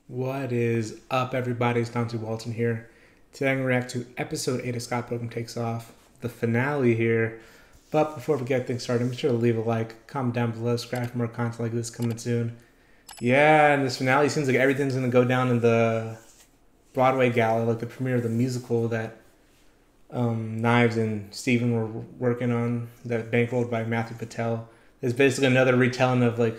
What is up, everybody? It's Dante Walton here. Today I'm going to react to episode 8 of Scott Pilgrim Takes Off, the finale here. But before we get things started, make sure to leave a like, comment down below, subscribe for more content like this coming soon. Yeah, and this finale seems like everything's going to go down in the Broadway gala, like the premiere of the musical that Knives and Steven were working on, that bankrolled by Matthew Patel. It's basically another retelling of like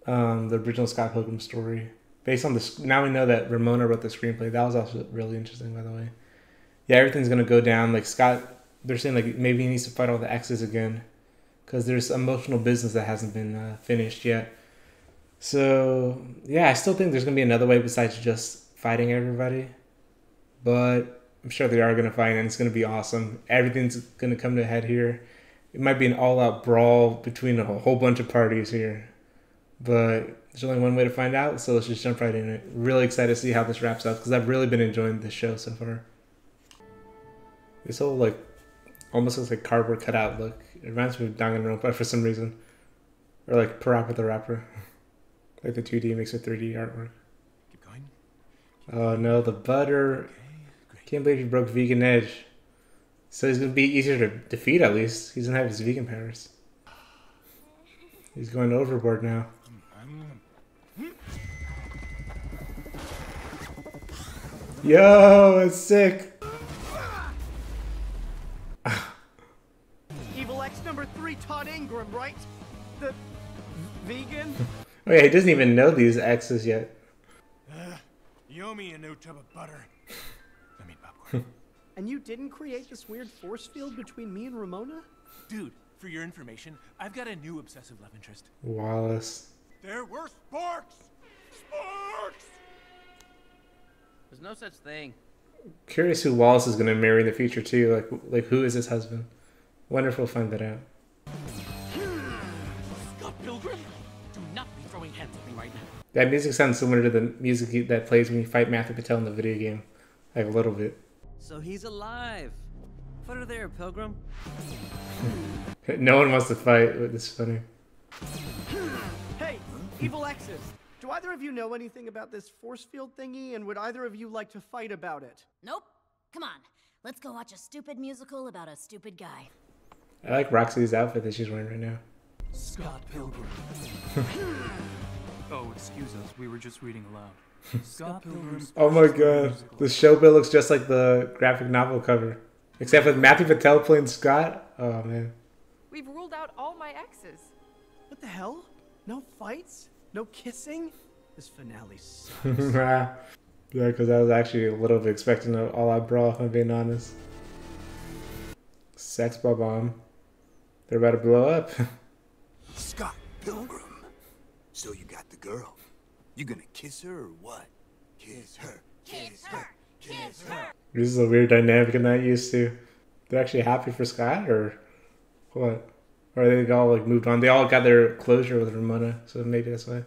the original Scott Pilgrim story. Based on the, now we know that Ramona wrote the screenplay. That was also really interesting, by the way. Yeah, everything's gonna go down. Like Scott, they're saying like maybe he needs to fight all the exes again, because there's emotional business that hasn't been finished yet. So yeah, I still think there's gonna be another way besides just fighting everybody, but I'm sure they are gonna fight, and it's gonna be awesome. Everything's gonna come to a head here. It might be an all-out brawl between a whole bunch of parties here, but there's only one way to find out, so let's just jump right in it. Really excited to see how this wraps up, because I've really been enjoying this show so far. This whole, like, almost looks like cardboard cutout look. It reminds me of Danganronpa for some reason. Or like Parappa the Rapper. Like the 2D mixed with 3D artwork. Keep going. Oh no, the butter. Okay, Can't believe he broke Vegan Edge. So he's going to be easier to defeat at least. He doesn't have his vegan powers. He's going overboard now. Yo, it's sick. Evil X number 3 Todd Ingram, right? The vegan? Oh yeah, he doesn't even know these X's yet. You owe me a new tub of butter. I mean popcorn. And you didn't create this weird force field between me and Ramona? Dude, for your information, I've got a new obsessive love interest. Wallace. There were sparks! Sparks! There's no such thing. Curious who Wallace is gonna marry in the future too. Like who is his husband? Wonder if we'll find that out. Scott Pilgrim, do not be throwing hands at me right now. That music sounds similar to the music that plays when you fight Matthew Patel in the video game. Like a little bit. So he's alive. Put her there, Pilgrim. No one wants to fight. This is funny. Hey, Evil X's! Do either of you know anything about this force field thingy, and would either of you like to fight about it? Nope. Come on. Let's go watch a stupid musical about a stupid guy. I like Roxy's outfit that she's wearing right now. Scott Pilgrim. Oh, excuse us. We were just reading aloud. Scott Pilgrim's... Oh my god. The show bill looks just like the graphic novel cover. Except with Matthew Patel playing Scott. Oh man. We've ruled out all my exes. What the hell? No fights? No kissing? This finale sucks. Yeah, because I was actually a little bit expecting an all-out brawl, if I'm being honest. Sex bomb. They're about to blow up. Scott Pilgrim. So you got the girl. You gonna kiss her or what? Kiss her. Kiss her. Kiss her. This is a weird dynamic I'm not used to. They're actually happy for Scott, or what? Or they all like moved on. They all got their closure with Ramona, so maybe that's why.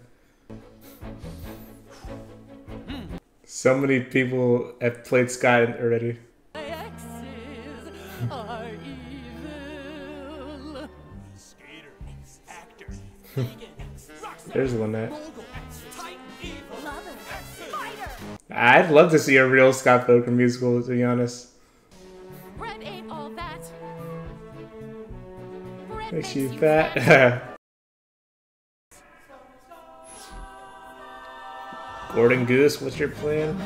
So many people have played Scott already. My exes are evil. Skater, actor, There's Lynette. tight, evil. Lover. Fighter. I'd love to see a real Scott Pilgrim musical, to be honest. Bread ain't all that. Bread Makes you fat. Gordon Goose, what's your plan?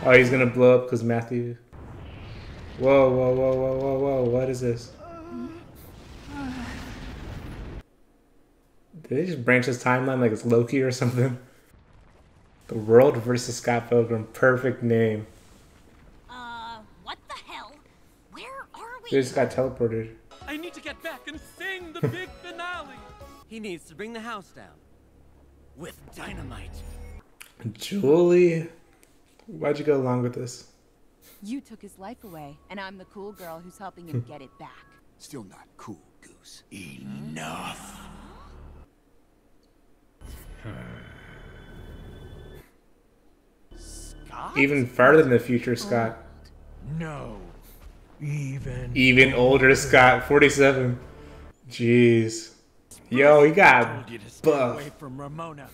Oh, he's gonna blow up because Matthew. Whoa, whoa, whoa, whoa, whoa, whoa! What is this? Did they just branch his timeline like it's Loki or something? The World versus Scott Pilgrim, perfect name. What the hell? Where are we? They just got teleported. I need to get back and sing the big finale. He needs to bring the house down. With dynamite. Julie, why'd you go along with this? You took his life away, and I'm the cool girl who's helping him get it back. Still not cool, Goose. Enough. Scott? Even farther in the future, Scott. No. Even older, Scott. 47. Jeez. Yo, he got Told you to stay buff. away from Ramona.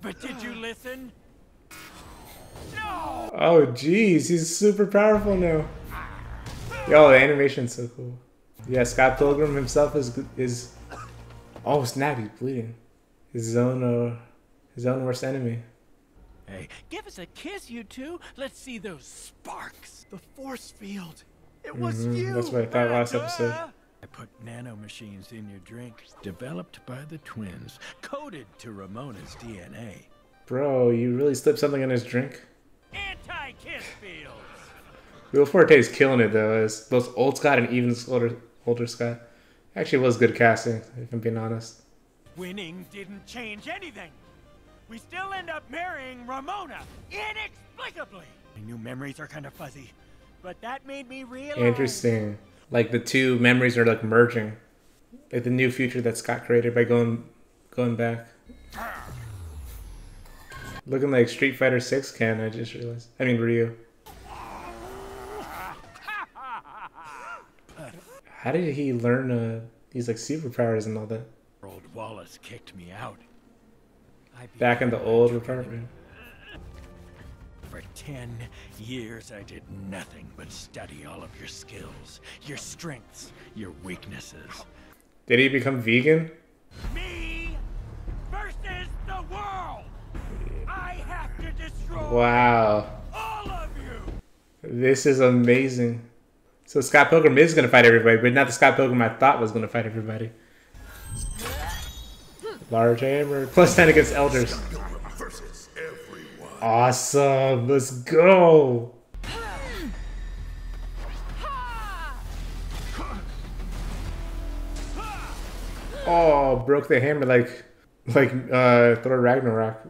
But did you listen? Oh, jeez, he's super powerful now. Yo, the animation's so cool. Yeah, Scott Pilgrim himself is. Oh snap, he's bleeding. His own worst enemy. Hey, give us a kiss, you two. Let's see those sparks. The force field. It was you. That's what I thought last episode. I put nanomachines in your drink, developed by the twins, coded to Ramona's DNA. Bro, you really slipped something in his drink? Anti-kiss fields. Will Forte is killing it though, as both old Scott and even older Scott. Actually was good casting, if I'm being honest. Winning didn't change anything. We still end up marrying Ramona, inexplicably. My new memories are kind of fuzzy, but that made me realize... Interesting. Like the two memories are like merging. Like the new future that Scott created by going back. Looking like Street Fighter 6 Ken, I just realized. I mean Ryu. How did he learn these like superpowers and all that? Old Wallace kicked me out. Back in the old apartment. For 10 years, I did nothing but study all of your skills, your strengths, your weaknesses. Did he become vegan? Me versus the world. I have to destroy Wow. all of you. This is amazing. So Scott Pilgrim is going to fight everybody, but not the Scott Pilgrim I thought was going to fight everybody. Large hammer. Plus 10 against elders. Awesome. Let's go. Oh, broke the hammer like Thor Ragnarok.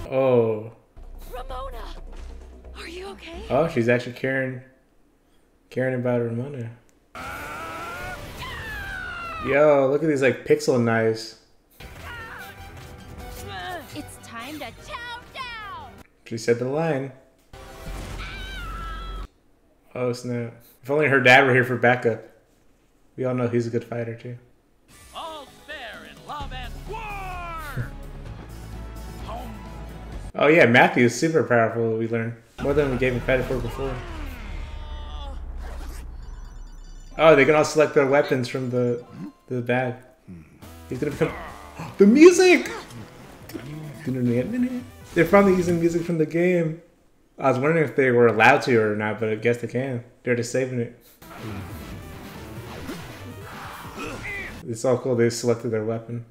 Oh. Ramona! Are you okay? Oh, she's actually caring about Ramona. Yo, look at these like pixel knives. It's time to chow down! She said the line. Oh snap. If only her dad were here for backup. We all know he's a good fighter too. All's fair in love and war! Oh yeah, Matthew is super powerful, we learned. More than we gave him credit for before. Oh, they can all select their weapons from the bag. He's gonna become... The music! They're probably using music from the game. I was wondering if they were allowed to or not, but I guess they can. They're just saving it. It's all cool, they selected their weapon.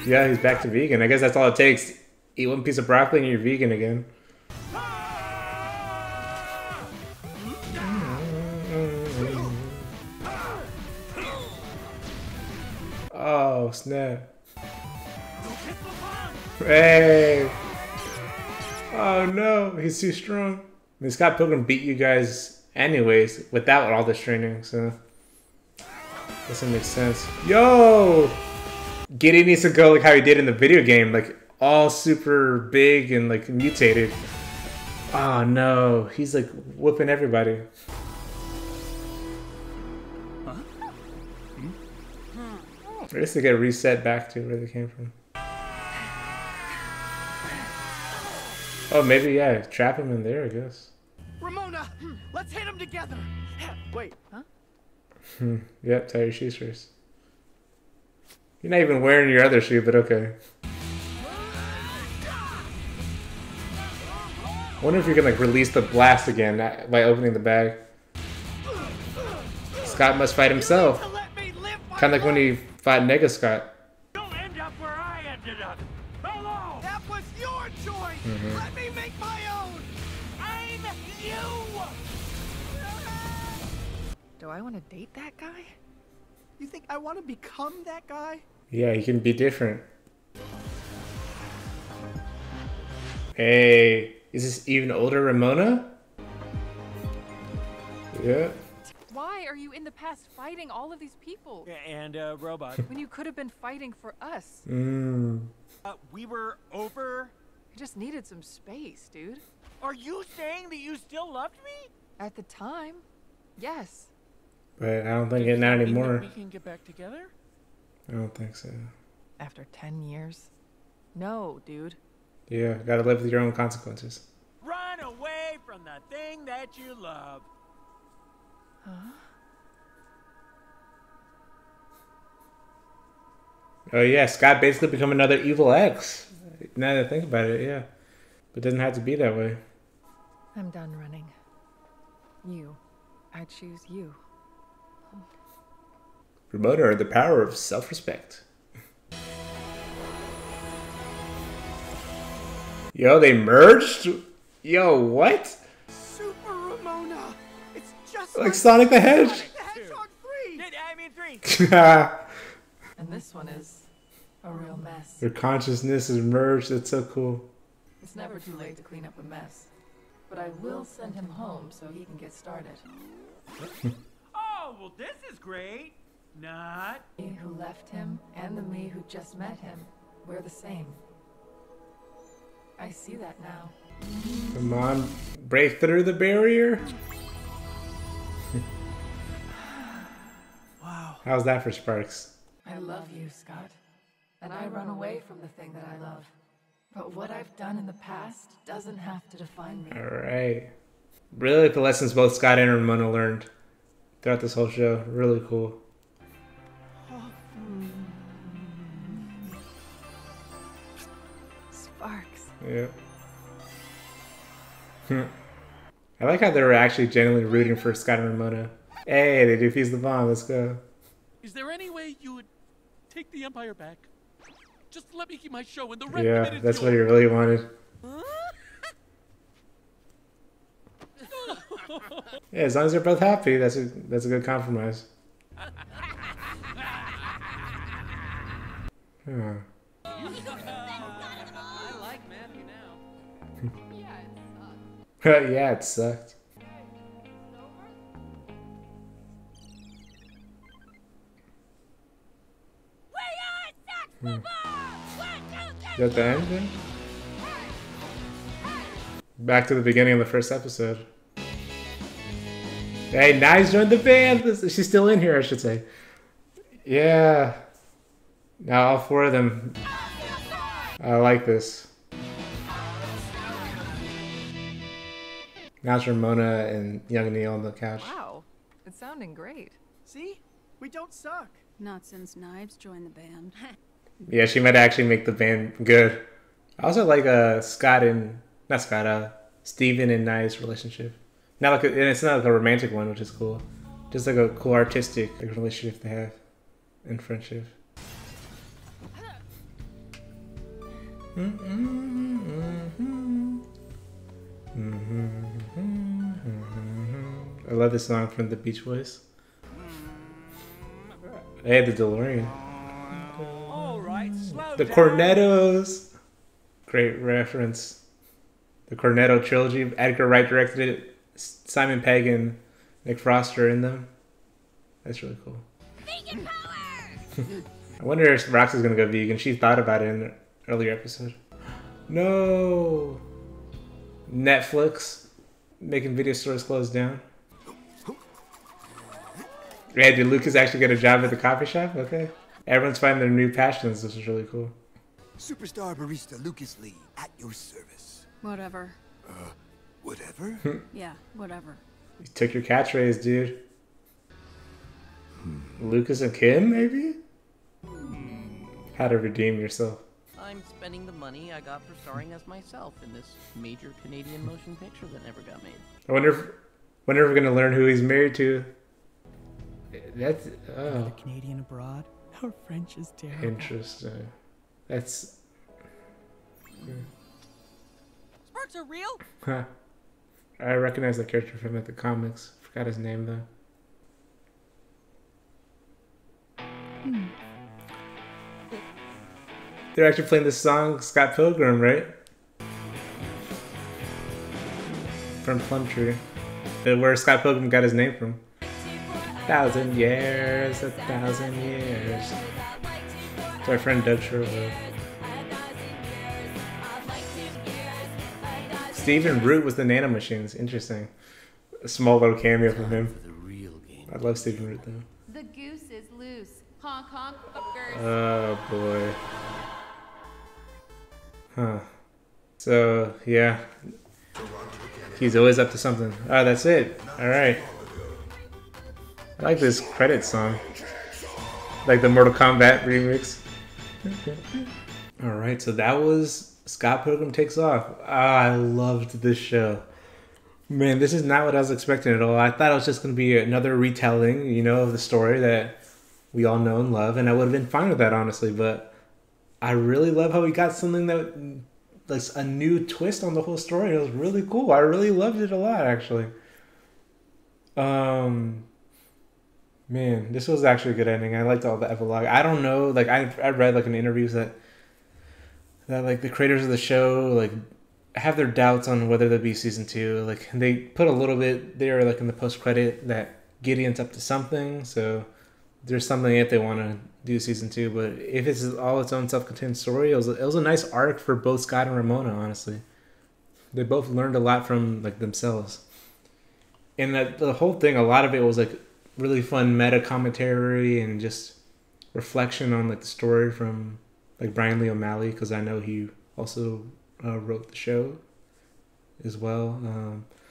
Yeah, he's back to vegan. I guess that's all it takes. Eat one piece of broccoli and you're vegan again. Oh, snap. Hey! Oh no, he's too strong. I mean, Scott Pilgrim beat you guys anyways without all this training, so... Doesn't make sense. Yo! Gideon needs to go like how he did in the video game, like all super big and like mutated. Oh no, he's like whooping everybody. I guess they get reset back to where they came from. Oh, maybe, yeah, trap him in there, I guess. Ramona, let's hit him together. Wait, huh? Yep, tie your shoes first. You're not even wearing your other shoe, but okay. I wonder if you can like release the blast again by opening the bag. Scott must fight himself. Kind of like when he fought Nega Scott. Don't end up where I ended up. Hello! That was your choice. Let me make my own. I'm you! Do I want to date that guy? You think I want to become that guy? Yeah, he can be different. Hey, is this even older Ramona? Yeah. Why are you in the past fighting all of these people? And robot. When you could have been fighting for us. We were over. I just needed some space, dude. Are you saying that you still loved me? At the time, yes. But I don't think Does it not that mean that anymore. we can get back together? I don't think so. After 10 years? No, dude. Yeah, gotta live with your own consequences. Run away from the thing that you love. Huh? Oh yeah, Scott basically become another evil ex. Now that I think about it, yeah. But it doesn't have to be that way. I'm done running. You. I choose you. Ramona, the power of self-respect. Yo, they merged? Yo, what? Super Ramona! It's just Like Sonic the Hedge? The Hedgehog 3! I mean 3. And this one is a real mess. Their consciousness is merged. It's so cool. It's never too late to clean up a mess. But I will send him home so he can get started. Oh, well this is great. Not. Me who left him and the me who just met him, we're the same. I see that now. Come on, break through the barrier. Wow. How's that for Sparks? I love you, Scott. And I run away from the thing that I love. But what I've done in the past doesn't have to define me. Alright. Really like the lessons both Scott and Ramona learned throughout this whole show. Really cool. Sparks. Yeah. I like how they were actually genuinely rooting for Scott and Ramona. Hey, they defused the bomb. Let's go. Is there any way you would take the Empire back? Just let me keep my show and the rest of Yeah, it is that's what yours. he really wanted. Yeah, as long as they're both happy, that's a good compromise. Huh. I like Matthew now. Yeah, it sucked. Is that the end then? Back to the beginning of the first episode. Hey, Knives joined the band! She's still in here, I should say. Yeah. Now all four of them. I like this. Now it's Ramona and young Neil on the couch. Wow. It's sounding great. See? We don't suck. Not since Knives joined the band. Yeah, she might actually make the band good. I also like Steven and Knives relationship. Not like and it's not like a romantic one, which is cool. Just like a cool artistic relationship they have and friendship. I love this song from the Beach Boys. They had the DeLorean. All right, slow The down. Cornettos. Great reference. The Cornetto trilogy. Edgar Wright directed it. Simon Pegg and Nick Frost are in them. That's really cool. Vegan power! I wonder if Roxy's gonna go vegan. She thought about it in an earlier episode. No. Netflix making video stores close down. Yeah, did Lucas actually get a job at the coffee shop? Okay. Everyone's finding their new passions. This is really cool. Superstar barista Lucas Lee at your service. Whatever. Whatever? Yeah, whatever. You took your catchphrase, dude. Lucas and Kim, maybe? How to redeem yourself. I'm spending the money I got for starring as myself in this major Canadian motion picture that never got made. I wonder if we're gonna learn who he's married to. That's The Canadian abroad? Our French is terrible. interesting. That's Sparks are real? huh. I recognize that character from the comics. Forgot his name though. They're actually playing this song, Scott Pilgrim, right? From Plumtree. Where Scott Pilgrim got his name from. 1,000 years, 1,000 years. It's our friend Doug Sherwood. Stephen Root was the Nano Machines. Interesting. A small little cameo from him. For the real game I love Stephen Root though. The goose is loose. Honk honk, fuckers. Oh boy. Huh. So yeah, he's always up to something. Oh, that's it. All right. I like this credit song, like the Mortal Kombat remix. All right, so that was Scott Pilgrim Takes Off. I loved this show. Man, this is not what I was expecting at all. I thought it was just going to be another retelling, you know, of the story that we all know and love, and I would have been fine with that, honestly. But I really love how we got something that, like, a new twist on the whole story. It was really cool. I really loved it a lot, actually. Man, this was actually a good ending. I liked all the epilogue. I don't know, like I read like in interviews that like the creators of the show like have their doubts on whether there'll be season 2. Like they put a little bit there like in the post credit that Gideon's up to something, so there's something if they want to do season 2. But if it's all its own self-contained story, it was a nice arc for both Scott and Ramona. Honestly, they both learned a lot from like themselves, and the whole thing, a lot of it was like really fun meta commentary and just reflection on like the story from like Brian Lee O'Malley, because I know he also wrote the show as well.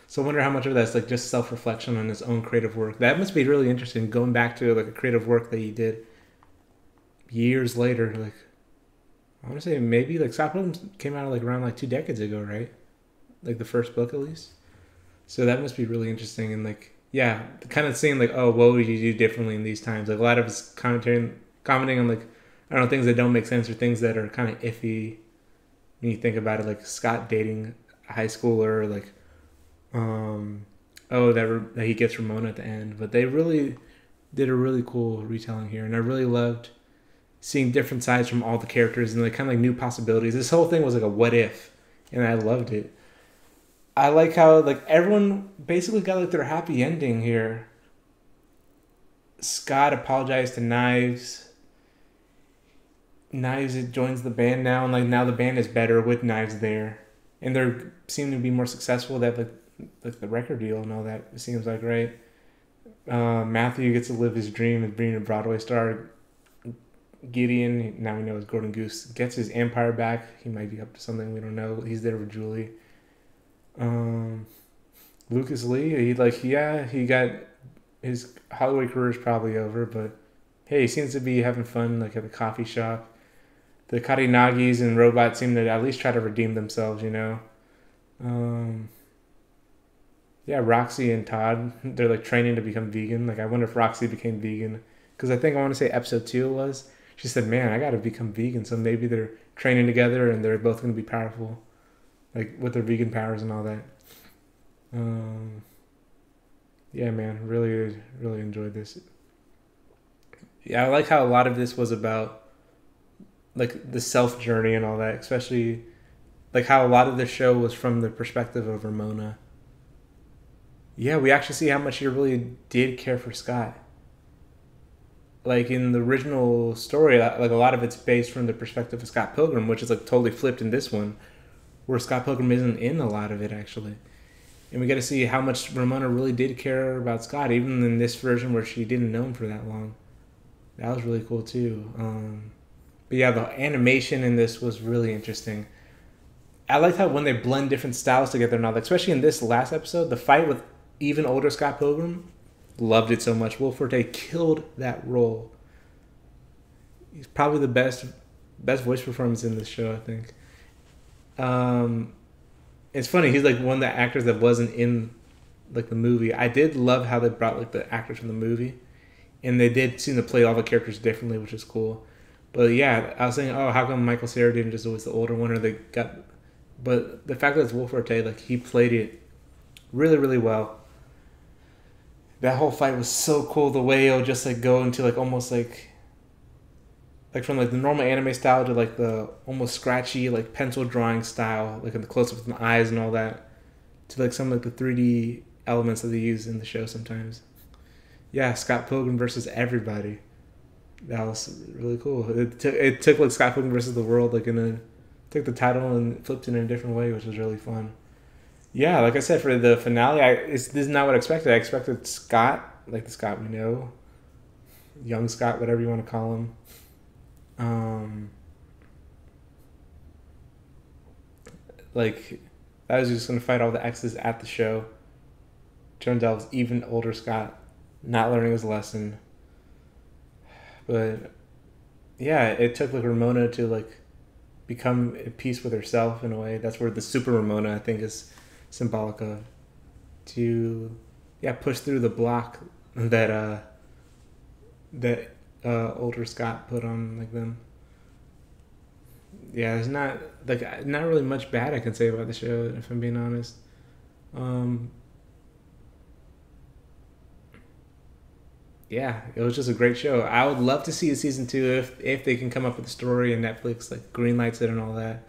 So I wonder how much of that's like just self-reflection on his own creative work. That must be really interesting, going back to like a creative work that he did years later. Like I want to say maybe like Scott Pilgrim came out like around like 2 decades ago, right? Like the first book at least. So that must be really interesting, and like yeah, kind of seeing like, oh, what would you do differently in these times? Like a lot of his commenting on like, I don't know, things that don't make sense or things that are kind of iffy when you think about it, like Scott dating a high schooler, like, that he gets Ramona at the end. But they really did a really cool retelling here, and I really loved seeing different sides from all the characters and like kind of like new possibilities. This whole thing was like a what if, and I loved it. I like how like everyone basically got like their happy ending here. Scott apologized to Knives. Knives joins the band now, and like now the band is better with Knives there, and they're seem to be more successful. They have like the record deal and all that. It seems like, right. Matthew gets to live his dream of being a Broadway star. Gideon, now we know is Golden Goose, gets his empire back. He might be up to something, we don't know. He's there with Julie. Lucas Lee, he got his Hollywood career is probably over, but hey, he seems to be having fun like at the coffee shop. The Karinagis and robots seem to at least try to redeem themselves, you know. Yeah, Roxy and Todd, they're like training to become vegan. Like I wonder if Roxy became vegan, because I think I want to say episode 2 was. She said, "Man, I got to become vegan." So maybe they're training together and they're both going to be powerful, like with their vegan powers and all that. Yeah, man, really, really enjoyed this. Yeah, I like how a lot of this was about like the self journey and all that, especially like how a lot of the show was from the perspective of Ramona. Yeah, we actually see how much she really did care for Scott. Like in the original story, like a lot of it's based from the perspective of Scott Pilgrim, which is like totally flipped in this one, where Scott Pilgrim isn't in a lot of it actually. And we get to see how much Ramona really did care about Scott, even in this version where she didn't know him for that long. That was really cool too. But yeah, the animation in this was really interesting. I liked how when they blend different styles together and all that, especially in this last episode, the fight with even older Scott Pilgrim, loved it so much. Will Forte killed that role. He's probably the best voice performance in this show, I think. It's funny, he's like one of the actors that wasn't in like the movie. I did love how they brought like the actors from the movie, and they did seem to play all the characters differently, which is cool. But yeah, I was saying, oh, how come Michael Cera didn't just always the older one, or they got? But the fact that it's Will Forte, like he played it really, really well. That whole fight was so cool. The way it'll just like go into like almost like from like the normal anime style to like the almost scratchy like pencil drawing style, like in the close-ups with the eyes and all that, to like some of like the 3D elements that they use in the show sometimes. Yeah, Scott Pilgrim versus everybody. That was really cool. It took like Scott Pilgrim versus the world, like took the title and flipped it in a different way, which was really fun. Yeah, like I said, for the finale, this is not what I expected. I expected Scott like the Scott we know, young Scott, whatever you want to call him. Like, I was just gonna fight all the exes at the show. Turns out it was even older Scott, not learning his lesson. But yeah, it took like Ramona to like become at peace with herself in a way. That's where the super Ramona, I think, is symbolic of. To push through the block that older Scott put on like them. Yeah, there's not really much bad I can say about the show, if I'm being honest. Yeah, it was just a great show. I would love to see a season 2 if they can come up with a story and Netflix like greenlights it and all that.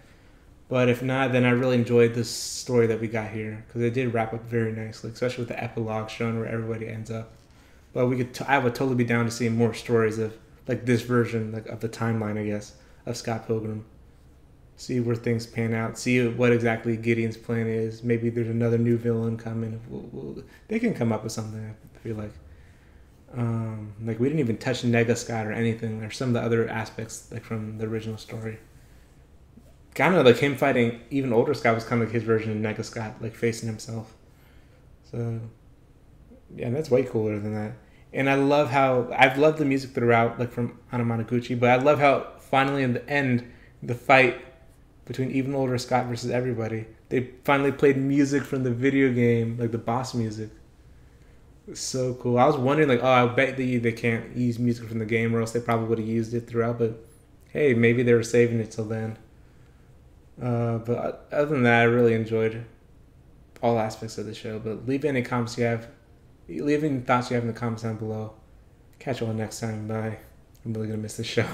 But if not, then I really enjoyed this story that we got here because it did wrap up very nicely, especially with the epilogue showing where everybody ends up. But I would totally be down to see more stories of like this version like of the timeline, I guess, of Scott Pilgrim. See where things pan out. See what exactly Gideon's plan is. Maybe there's another new villain coming. They can come up with something, I feel like. Like we didn't even touch Nega Scott or anything, or some of the other aspects like from the original story. Kind of like him fighting even older Scott was kind of like his version of Nega Scott, like facing himself. So yeah, that's way cooler than that. And I've loved the music throughout, like from Anamanaguchi, but I love how finally in the end, the fight between even older Scott versus everybody, they finally played music from the video game, like the boss music. It's so cool. I was wondering, like, I bet they can't use music from the game, or else they probably would have used it throughout. But hey, maybe they were saving it till then. But other than that, I really enjoyed all aspects of the show. But leave any thoughts you have in the comments down below. Catch you all next time. Bye. I'm really gonna miss this show.